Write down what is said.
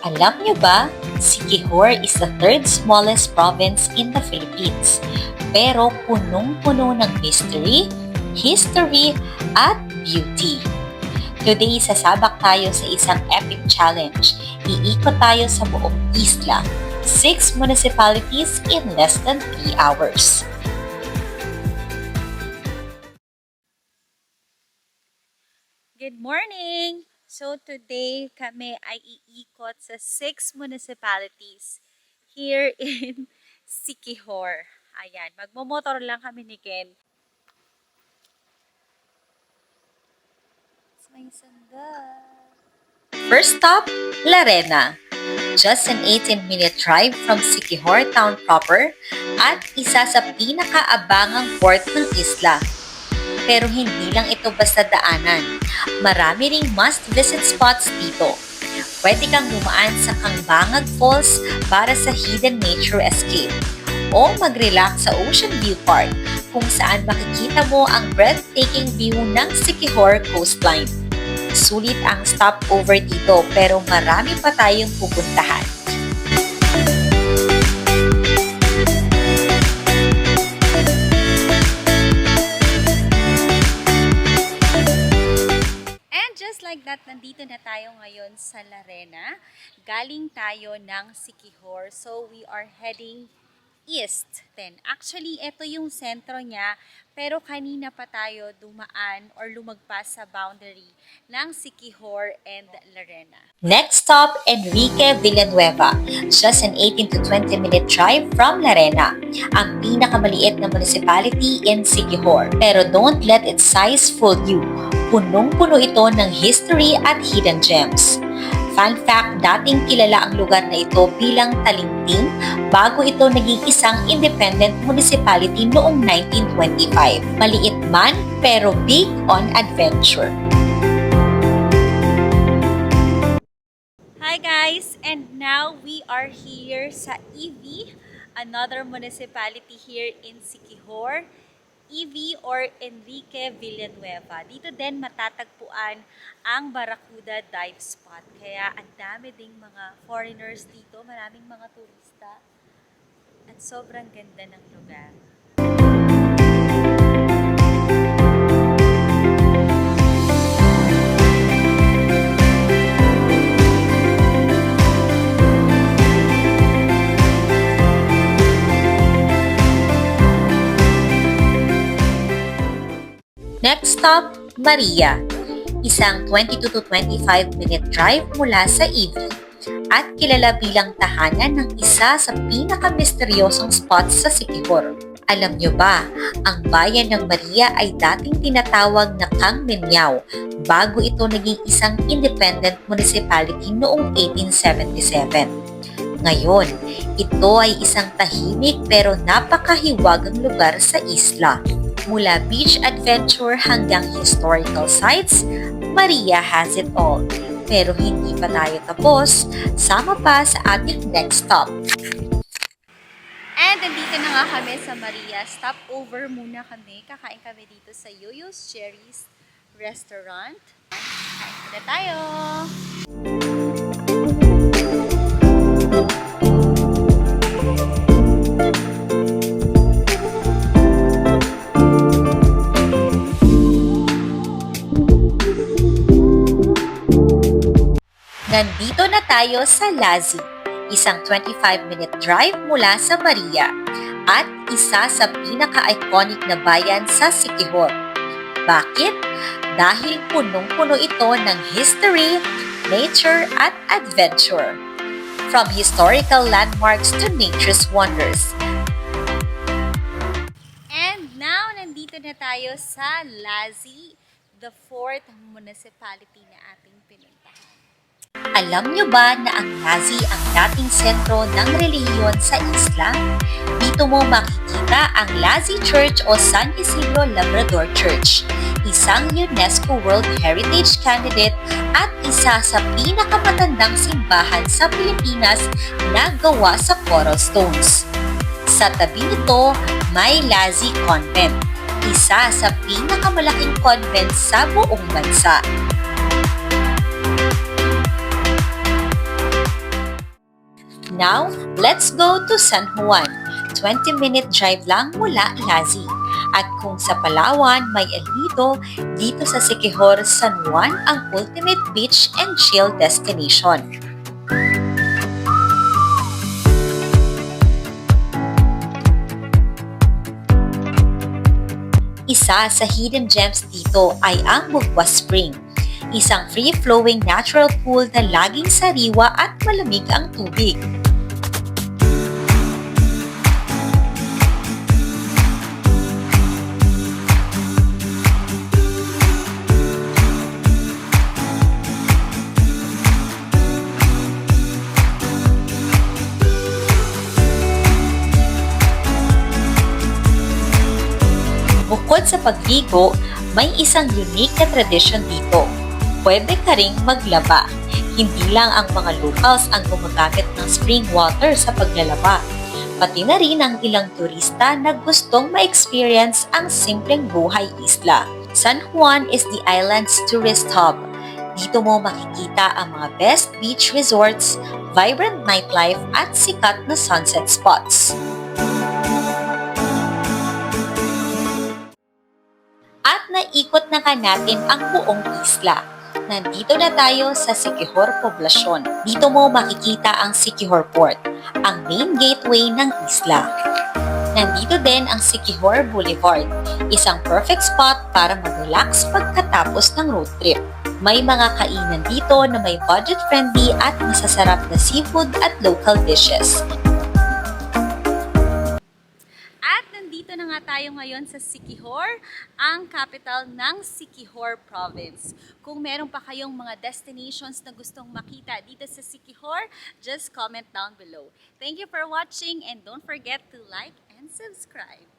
Alam niyo ba, Siquijor is the third smallest province in the Philippines. Pero punong-puno ng mystery, history, at beauty. Today, sasabak tayo sa isang epic challenge. Iikot tayo sa buong isla, 6 municipalities in less than 3 hours. Good morning! So today kami ay iikot sa 6 municipalities here in Siquijor. Ayan, magmomotor lang kami ni Ken. May sandal. First stop, Larena. Just an 18-minute drive from Siquijor town proper at isa sa pinakaabangang port ng isla. Pero hindi lang ito basta daanan. Marami ring must-visit spots dito. Pwede kang dumaan sa Kangbangag Falls para sa hidden nature escape. O mag-relax sa Ocean View Park kung saan makikita mo ang breathtaking view ng Siquijor coastline. Sulit ang stopover dito pero marami pa tayong pupuntahan. Like that, nandito na tayo ngayon sa Larena. Galing tayo ng Siquijor. So, we are heading east. Then, actually, ito yung sentro niya. Pero kanina pa tayo dumaan or lumagpas sa boundary ng Siquijor and Larena. Next stop, Enrique Villanueva. Just an 18 to 20 minute drive from Larena. Ang pinakamaliit na municipality in Siquijor. Pero don't let its size fool you. Punong-puno ito ng history at hidden gems. Fun fact, dating kilala ang lugar na ito bilang Talinting bago ito naging isang independent municipality noong 1925. Maliit man pero big on adventure. Hi guys! And now we are here sa EV, another municipality here in Siquijor. EV or Enrique Villanueva. Dito din matatagpuan ang Barracuda Dive Spot. Kaya ang dami ding mga foreigners dito, maraming mga turista. At sobrang ganda ng lugar. Next stop, Maria. Isang 22 to 25 minute drive mula sa EV at kilala bilang tahanan ng isa sa pinaka-misteryosong spots sa Siquijor. Alam nyo ba, ang bayan ng Maria ay dating tinatawag na Kangmenyao bago ito naging isang independent municipality noong 1877. Ngayon, ito ay isang tahimik pero napakahiwagang lugar sa isla. Mula beach adventure hanggang historical sites, Maria has it all. Pero hindi pa tayo tapos, sama pa sa ating next stop. And nandito na nga kami sa Maria. Stop over muna kami. Kakain kami dito sa Yoyo's Cherries Restaurant. Kain muna tayo! Nandito na tayo sa Lazi, isang 25-minute drive mula sa Maria at isa sa pinaka-iconic na bayan sa Siquijor. Bakit? Dahil punong-puno ito ng history, nature at adventure. From historical landmarks to nature's wonders. And now, nandito na tayo sa Lazi, the 4th municipality na ating pinuntahan. Alam nyo ba na ang Lazi ang dating sentro ng relihiyon sa isla? Dito mo makikita ang Lazi Church o San Isidro Labrador Church, isang UNESCO World Heritage candidate at isa sa pinakamatandang simbahan sa Pilipinas na gawa sa coral stones. Sa tabi nito, may Lazi Convent, isa sa pinakamalaking convent sa buong bansa. Now, let's go to San Juan. 20-minute drive lang mula Lazi. At kung sa Palawan may El Nido, dito sa Siquijor, San Juan ang ultimate beach and chill destination. Isa sa hidden gems dito ay ang Mugwa Spring, isang free-flowing natural pool na laging sariwa at malamig ang tubig. Bukod sa pagligo, may isang unique na tradisyon dito. Pwede ka ring maglaba. Hindi lang ang mga locals ang gumagamit ng spring water sa paglalaba. Pati na rin ang ilang turista na gustong ma-experience ang simpleng buhay isla. San Juan is the island's tourist hub. Dito mo makikita ang mga best beach resorts, vibrant nightlife at sikat na sunset spots. At naikot na ka natin ang buong isla. Nandito na tayo sa Siquijor Poblacion. Dito mo makikita ang Siquijor Port, ang main gateway ng isla. Nandito din ang Siquijor Boulevard, isang perfect spot para mag-relax pagkatapos ng road trip. May mga kainan dito na may budget-friendly at masasarap na seafood at local dishes. Dito na nga tayo ngayon sa Siquijor, ang capital ng Siquijor Province. Kung meron pa kayong mga destinations na gustong makita dito sa Siquijor, just comment down below. Thank you for watching and don't forget to like and subscribe.